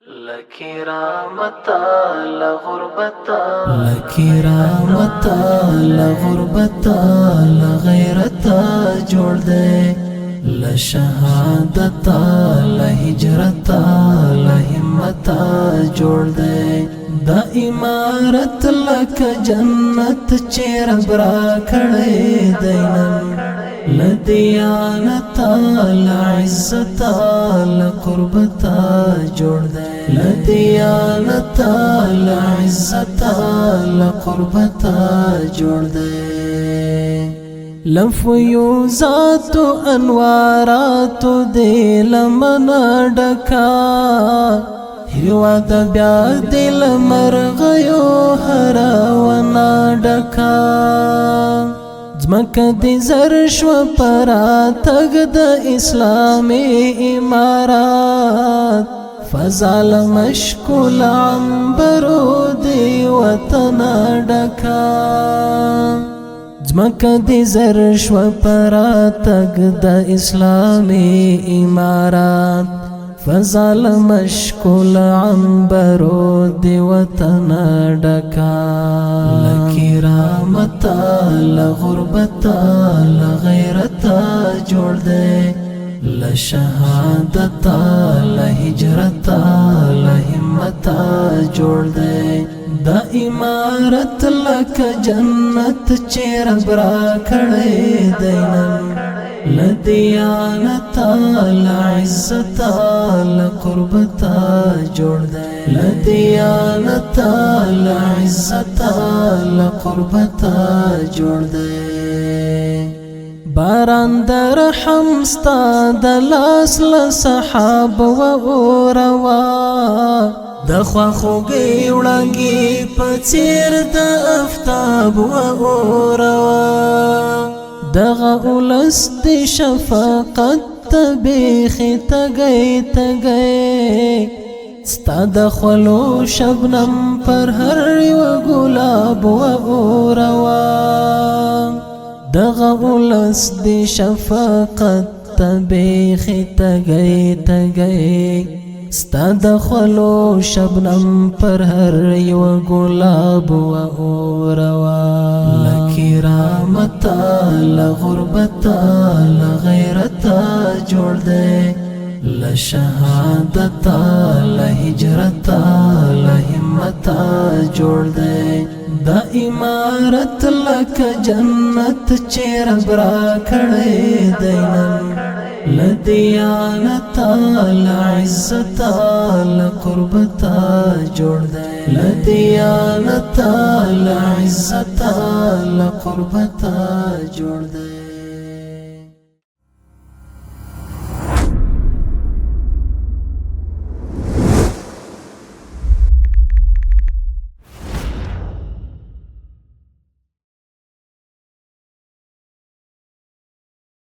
لکرامتا لغربتا لکرامتا لغربتا لغیرتا جوړ دے لشهادتا لهجرتا لهمتا جوړ دے دا امارت لک جنت چیر برا کھڑے دینن لدیانتا لعزتا لقربتا جوړ دے لدیانتا لعزتا لقربتا جوړ دے لفیوزات و انوارات دے لمنا ڈکا ہیواد بیا دل مرغیو ہراونا ڈکا زمک دی زرش و پرا تگ دا اسلامی امارات فضال مشکل عنبرو دی وطنا ڈکا زمک دی زرش و پرا تگ دا اسلامی امارات فضال مشکل عنبرو دی وطن ڈکا لکرامتا لغربتا لغیرتا جوړ دے لشهادتا لهجرتا لهمتا جوړ دے دا امارت لک جنت چیر برا کھڑے دینن لدیانتا لعزتا لقربتا جوړ دے لدیانتا لعزتا لقربتا جوړ دے باران در حمستا دلاس لصحاب و اوروا دخوا خوگی وڑنگی پچیر دا افتاب و اوروا دغا اولس دی شفاقت تبیخی تگئی تگئی ستا دخلو شبنم پر هر و گلاب و اوروا دغا اولس دی شفاقت تبیخی تگئی تگئی ستا دخلو شبنم پر هر یو گلاب و اوروا لکرامتا لغربتا لغیرتا جوړ دے لشهادتا لهجرتا لهمتا جوړ دے دا امارت لک جنت چیر برا کھڑے دینن لدیانتا لعزتا لقربتا جوړ دے لدیانتا لعزتا لقربتا جوړ دے